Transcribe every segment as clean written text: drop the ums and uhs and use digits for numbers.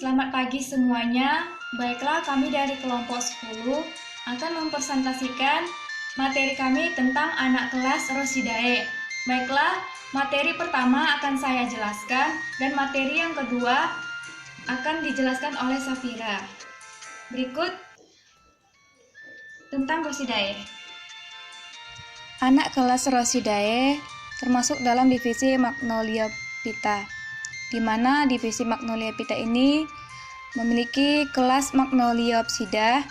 Selamat pagi semuanya. Baiklah, kami dari kelompok 10 akan mempresentasikan materi kami tentang anak kelas Rosidae. Baiklah, materi pertama akan saya jelaskan dan materi yang kedua akan dijelaskan oleh Safira. Berikut tentang Rosidae. Anak kelas Rosidae termasuk dalam divisi Magnoliophyta, di mana divisi Magnoliophyta ini memiliki kelas Magnoliopsida.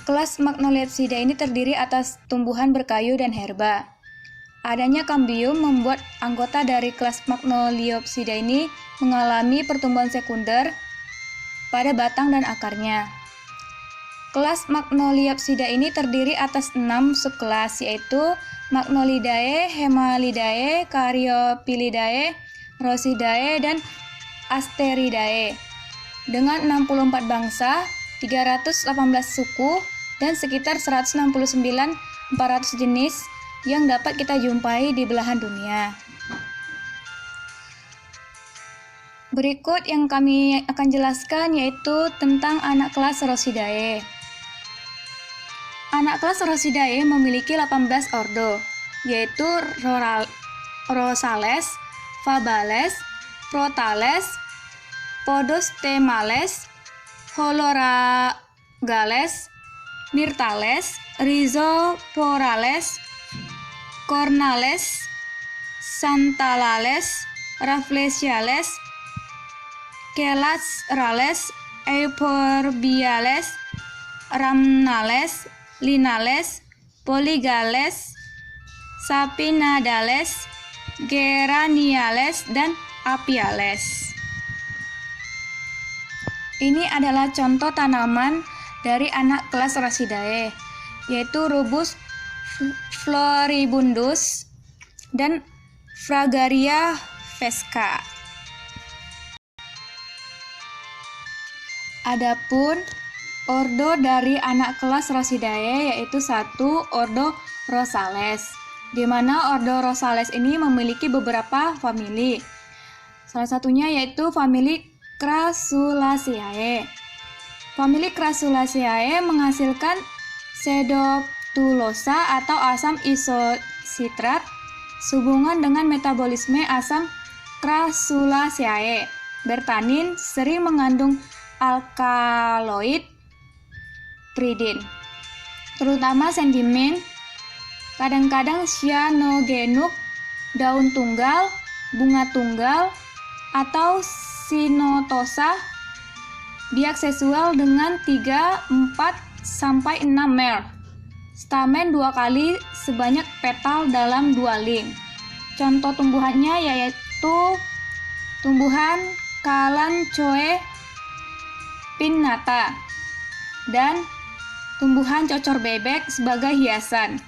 Kelas Magnoliopsida ini terdiri atas tumbuhan berkayu dan herba. Adanya kambium membuat anggota dari kelas Magnoliopsida ini mengalami pertumbuhan sekunder pada batang dan akarnya. Kelas Magnoliopsida ini terdiri atas 6 subkelas, yaitu Magnolidae, Haemalidae, Caryophyllaceae, Rosidae, dan Asteridae. Dengan 64 bangsa, 318 suku, dan sekitar 169.400 jenis yang dapat kita jumpai di belahan dunia. Berikut yang kami akan jelaskan yaitu tentang anak kelas Rosidae. Anak kelas Rosidae memiliki 18 ordo, yaitu Rosales, Fabales, Protales, Podostemales, Holoragales, Myrtales, Rhizoporales, Cornales, Santalales, Rafflesiales, Kelasrales, Euphorbiales, Rhamnales, Linales, Polygales, Sapinadales, Geraniales, dan Apiales. Ini adalah contoh tanaman dari anak kelas Rosidae, yaitu Rubus floribundus dan Fragaria vesca. Adapun ordo dari anak kelas Rosidae yaitu 1 ordo Rosales, di mana ordo Rosales ini memiliki beberapa famili. Salah satunya yaitu famili Crassulaceae. Famili Crassulaceae menghasilkan sedoptulosa atau asam isositrat sehubungan dengan metabolisme asam Crassulaceae. Bertanin sering mengandung alkaloid tridin, terutama sentimen, kadang-kadang cyanogenuk, daun tunggal, bunga tunggal, atau sinotosa biaksesual dengan 3, 4, sampai 6 mel. Stamen 2 kali sebanyak petal dalam 2 ling. Contoh tumbuhannya yaitu tumbuhan Kalanchoe pinnata dan tumbuhan cocor bebek sebagai hiasan.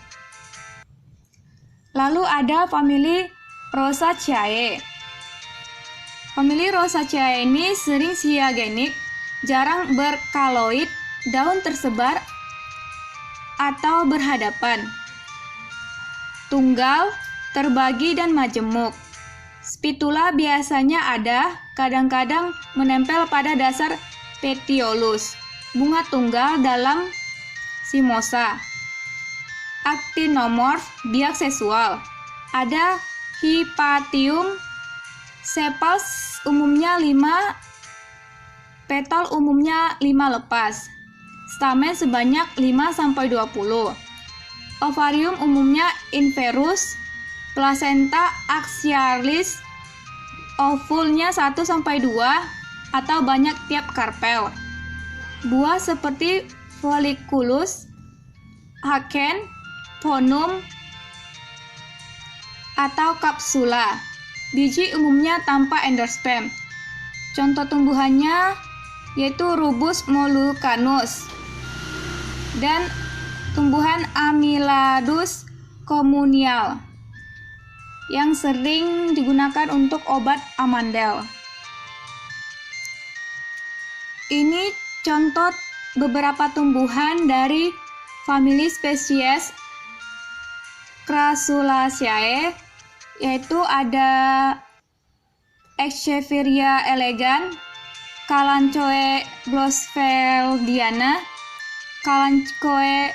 Lalu ada famili Rosaceae. Famili Rosaceae ini sering siagenik, jarang berkaloid, daun tersebar atau berhadapan, tunggal, terbagi dan majemuk. Spitula biasanya ada, kadang-kadang menempel pada dasar petiolus. Bunga tunggal dalam simosa. Actinomorph biaksesual. Ada Hypatium, sepals umumnya 5, petal umumnya 5 lepas. Stamen sebanyak 5-20. Ovarium umumnya inverus, placenta axialis, ovulnya 1-2 atau banyak tiap karpel. Buah seperti folliculus, aken, ponum, atau kapsula. Biji umumnya tanpa endosperm. Contoh tumbuhannya yaitu Rubus mollucanus dan tumbuhan Amyladus communial yang sering digunakan untuk obat amandel. Ini contoh beberapa tumbuhan dari famili spesies Crassulaceae, yaitu ada Echeveria elegans, Kalanchoe blossfeldiana, Kalanchoe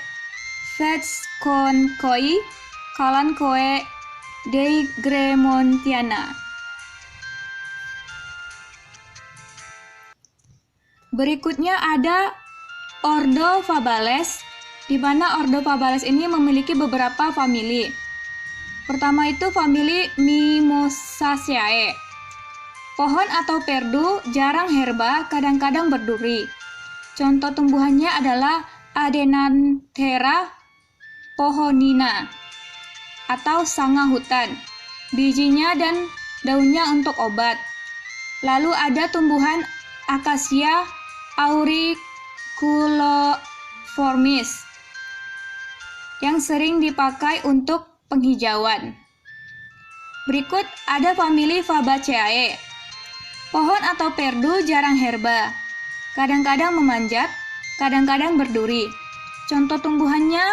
vetskonkoi, Kalanchoe degremontiana. Berikutnya ada Ordo Fabales, di mana Ordo Fabales ini memiliki beberapa famili. Pertama itu famili Mimosaceae. Pohon atau perdu, jarang herba, kadang-kadang berduri. Contoh tumbuhannya adalah Adenanthera pohonina atau sanga hutan. Bijinya dan daunnya untuk obat. Lalu ada tumbuhan Acacia auriculoformis yang sering dipakai untuk penghijauan. Berikut ada famili Fabaceae. Pohon atau perdu jarang herba, kadang-kadang memanjat, kadang-kadang berduri. Contoh tumbuhannya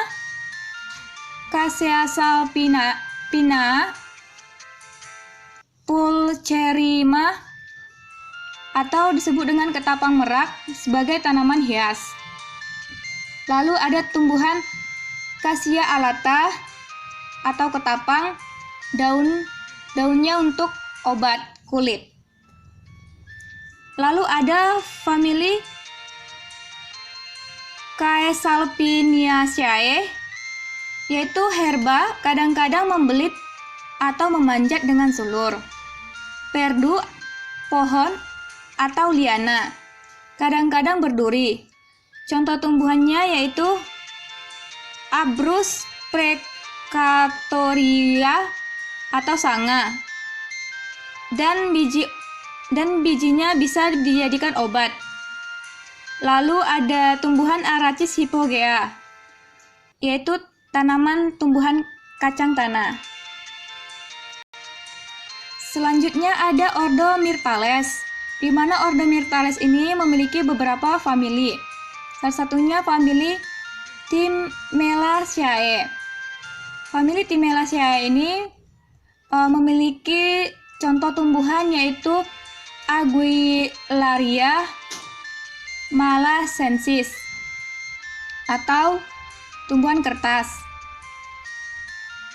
Cassia salpina, Pulcherrima, atau disebut dengan ketapang merak sebagai tanaman hias. Lalu ada tumbuhan Cassia alata atau ketapang, daunnya untuk obat kulit. Lalu ada famili Caesalpiniaceae, yaitu herba, kadang-kadang membelit atau memanjat dengan sulur. Perdu, pohon atau liana, kadang-kadang berduri. Contoh tumbuhannya yaitu Abrus precatoria atau sanga, dan bijinya bisa dijadikan obat. Lalu ada tumbuhan Arachis hypogea, yaitu tanaman tumbuhan kacang tanah. Selanjutnya ada Ordo Myrtales, di mana Ordo Myrtales ini memiliki beberapa famili. Salah satunya famili Timelaceae. Famili Timelaceae ini memiliki contoh tumbuhan yaitu Aguilaria malacensis atau tumbuhan kertas.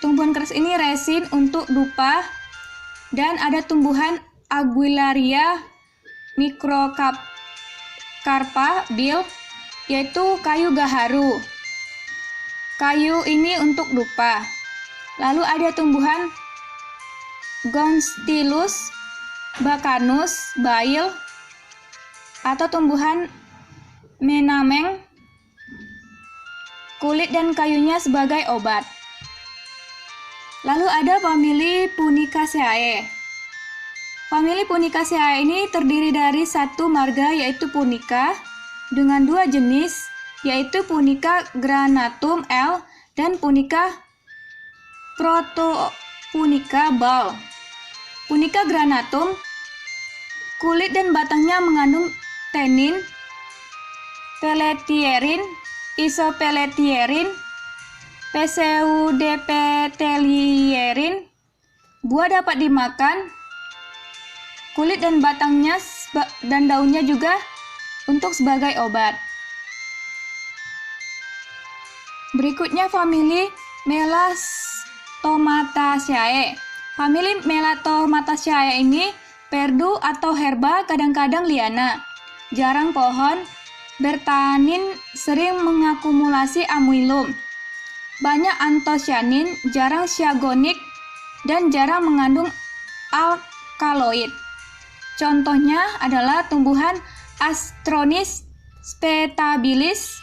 Tumbuhan kertas ini resin untuk dupa, dan ada tumbuhan Aguilaria microcarpa Bill, yaitu kayu gaharu. Kayu ini untuk dupa. Lalu ada tumbuhan Gonstylus bacanus Bail atau tumbuhan Menameng, kulit dan kayunya sebagai obat. Lalu ada famili Punicaceae. Famili Punicaceae ini terdiri dari satu marga yaitu Punica dengan dua jenis yaitu Punica granatum L dan Punica protopunica Ball. Punica granatum, kulit dan batangnya mengandung tenin, pelletiarin, isopelletiarin, pseudepetelierin. Buah dapat dimakan. Kulit dan batangnya dan daunnya juga untuk sebagai obat. Berikutnya famili Melastomataceae. Famili Melastomataceae ini perdu atau herba, kadang-kadang liana. Jarang pohon, bertanin, sering mengakumulasi amilum. Banyak antosianin, jarang siagonik, dan jarang mengandung alkaloid. Contohnya adalah tumbuhan Astronis spetabilis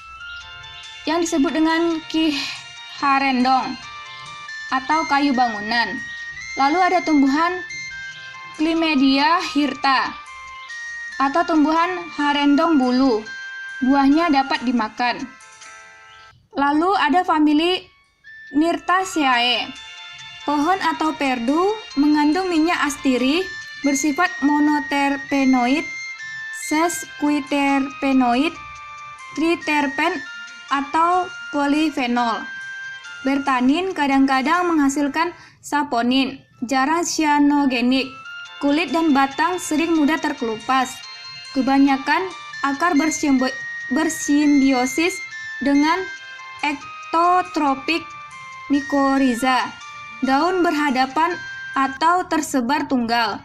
yang disebut dengan kiharendong atau kayu bangunan. Lalu ada tumbuhan Climedia hirta atau tumbuhan harendong bulu. Buahnya dapat dimakan. Lalu ada famili Myrtaceae. Pohon atau perdu mengandung minyak astiri, bersifat monoterpenoid, sesquiterpenoid, triterpen, atau polifenol. Bertanin, kadang-kadang menghasilkan saponin, jarang cyanogenik. Kulit dan batang sering mudah terkelupas. Kebanyakan akar bersimbiosis dengan ektotropik mikoriza. Daun berhadapan atau tersebar tunggal.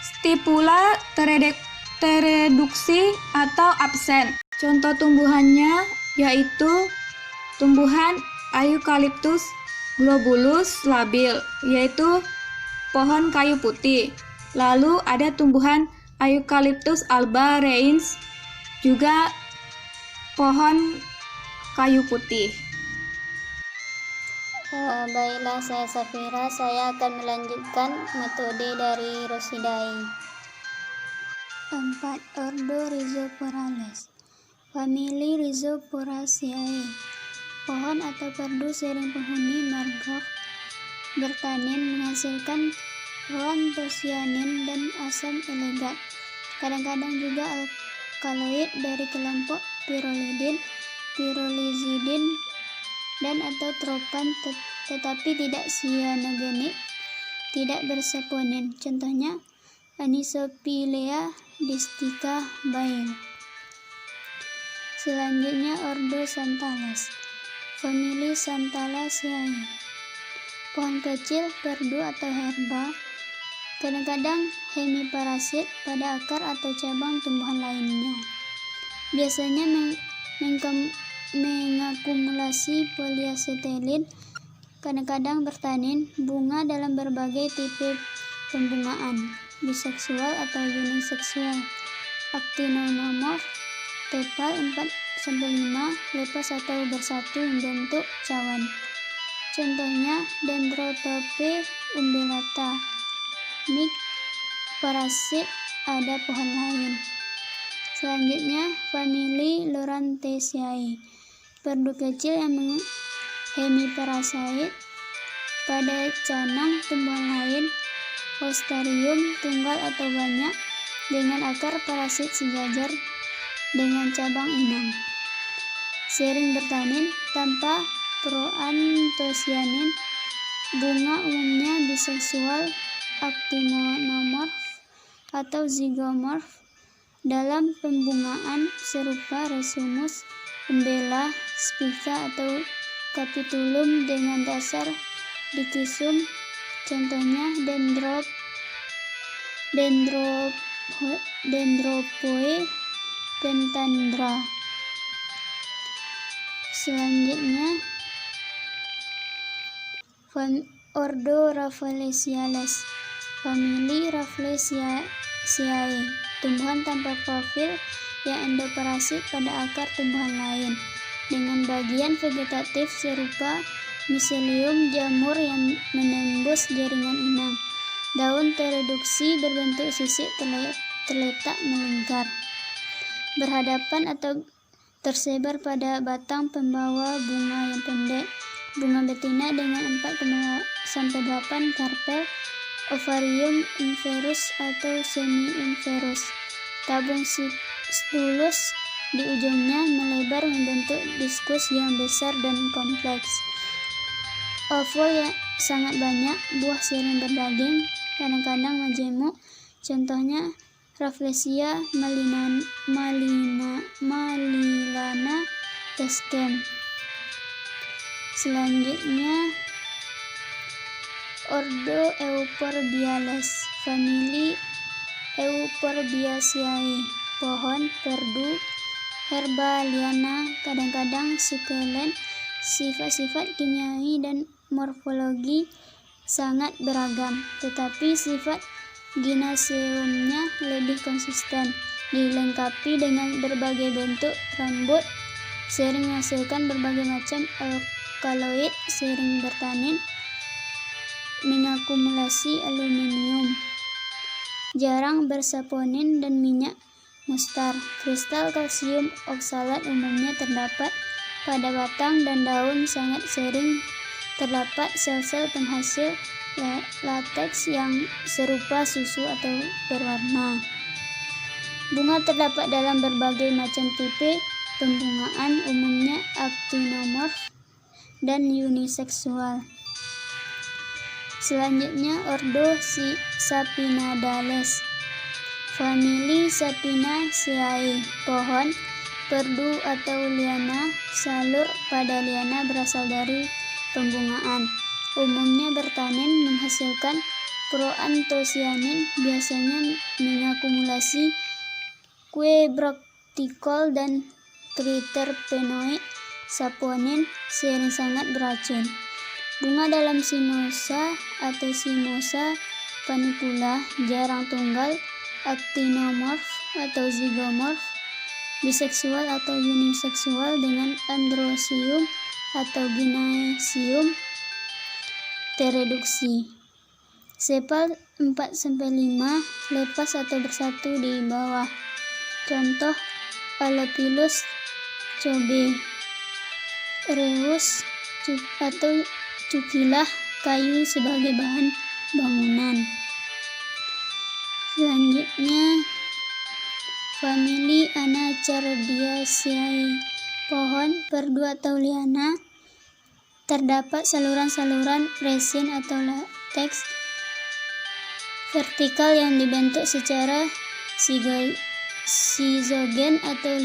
Stipula tereduksi atau absen. Contoh tumbuhannya yaitu tumbuhan Eucalyptus globulus labil, yaitu pohon kayu putih. Lalu ada tumbuhan Eucalyptus alba reins, juga pohon kayu putih. Baiklah, saya Safira. Saya akan melanjutkan metode dari Rosidae. 4. Ordo Rhizoporales. Famili Rhizoporaceae. Pohon atau perdu sering penghuni mangrove bertanin menghasilkan proantosianin dan asam elegat. Kadang-kadang juga alkaloid dari kelompok pyrrolidin, pyrrolizidin, dan atau tropan, tetapi tidak cyanogenik, tidak bersaponin. Contohnya Anisopilea distica Bayer. Selanjutnya ordo Santales. Famili Santalaceae. Pohon kecil, perdu atau herba, kadang-kadang hemiparasit pada akar atau cabang tumbuhan lainnya. Biasanya mengakumulasi polyasetilin, kadang-kadang bertanin bunga dalam berbagai tipe pembungaan, biseksual atau uniseksual, actinomorf, tepal 4-5, lepas atau bersatu membentuk cawan. Contohnya Dendrotope umbellata. Mik parasit ada pohon lain. Selanjutnya famili Lorantheaceae. Perdu kecil yang hemiparasit pada canang tumbuhan lain, Hostarium tunggal atau banyak, dengan akar parasit sejajar dengan cabang inang. Sering bertanin tanpa proantosianin. Bunga umumnya biseksual, actinomorf atau zygomorf. Dalam pembungaan serupa Rhizomus umbella, spica atau capitulum dengan dasar dikisum. Contohnya Dendropoe pentandra. Selanjutnya ordo Rafflesiales. Famili Rafflesiaceae. Tumbuhan tanpa profil yang endoparasit pada akar tumbuhan lain, dengan bagian vegetatif serupa miselium jamur yang menembus jaringan inang. Daun tereduksi berbentuk sisik terletak melingkar, berhadapan atau tersebar pada batang pembawa bunga yang pendek. Bunga betina dengan 4-8 karpel. Ovarium inverus atau semi-inverus. Tabung stulus di ujungnya melebar membentuk diskus yang besar dan kompleks. Ovul yang sangat banyak, buah sering berdaging, kadang-kadang majemuk. Contohnya Rafflesia malilana Teskem. Selanjutnya ordo Euphorbiales. Famili Euphorbiaceae. Pohon, perdu, herba liana, kadang-kadang sukulent. Sifat-sifat kimiawi dan morfologi sangat beragam, tetapi sifat ginaceumnya lebih konsisten, dilengkapi dengan berbagai bentuk rambut, sering menghasilkan berbagai macam alkaloid, sering bertanin, mengakumulasi aluminium, jarang bersaponin dan minyak mustar. Kristal kalsium oksalat umumnya terdapat pada batang dan daun. Sangat sering terdapat sel-sel penghasil lateks yang serupa susu atau berwarna. Bunga terdapat dalam berbagai macam tipe pembungaan, umumnya actinomorf dan uniseksual. Selanjutnya ordo Sapinadales. Famili Sapinaceae, pohon, perdu atau liana, salur pada liana berasal dari pembungaan. Umumnya bertanin menghasilkan proantosianin, biasanya mengakumulasi kue bracticol dan triterpenoid. Saponin sering sangat beracun. Bunga dalam Simosa atau Simosa panicula jarang tunggal, actinomorf atau zygomorf, biseksual atau uniseksual dengan androsium atau gynoecium tereduksi. Sepal 4-5 lepas atau bersatu di bawah. Contoh Alophilus cobe, Reus atau cukilah kayu sebagai bahan bangunan. Selanjutnya, famili Anacardiaceae, pohon, perdu atau liana. Terdapat saluran-saluran resin atau lateks vertikal yang dibentuk secara sizogen atau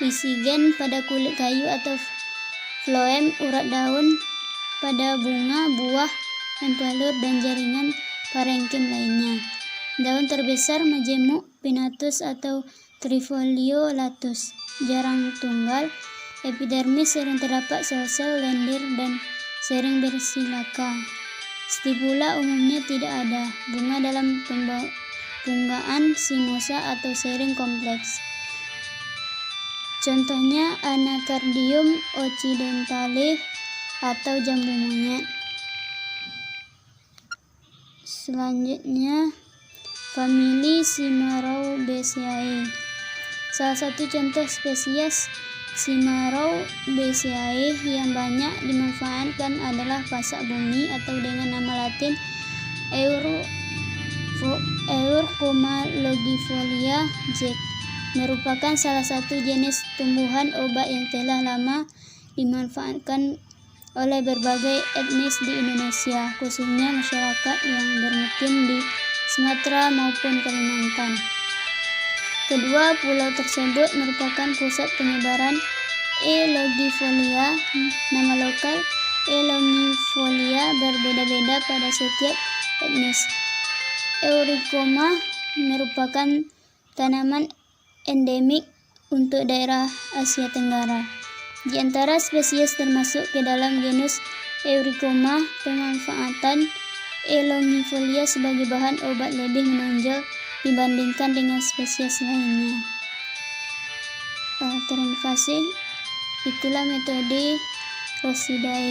lisigen pada kulit kayu atau floem, urat daun, pada bunga, buah, empalur, dan jaringan parenkim lainnya. Daun terbesar majemuk, pinnatus atau trifoliolatus, jarang tunggal. Epidermis sering terdapat sel-sel lendir dan sering bersilaka. Stipula umumnya tidak ada. Bunga dalam pembunggaan simosa atau sering kompleks. Contohnya Anacardium occidentale atau jambu monyet. Selanjutnya, famili Cimarobaceae. Salah satu contoh spesies Cimarobaceae yang banyak dimanfaatkan adalah pasak bumi atau dengan nama latin Eurcoma longifolia Jack. Merupakan salah satu jenis tumbuhan obat yang telah lama dimanfaatkan oleh berbagai etnis di Indonesia, khususnya masyarakat yang bermukim di Sumatera maupun Kalimantan. Kedua pulau tersebut merupakan pusat penyebaran E. longifolia. Nama lokal E. longifolia berbeda-beda pada setiap etnis. Euricoma merupakan tanaman endemik untuk daerah Asia Tenggara. Di antara spesies termasuk ke dalam genus Euricoma, pemanfaatan E. longifolia sebagai bahan obat lebih menonjol dibandingkan dengan spesies lainnya. Terima kasih. Itulah metode Rosidae.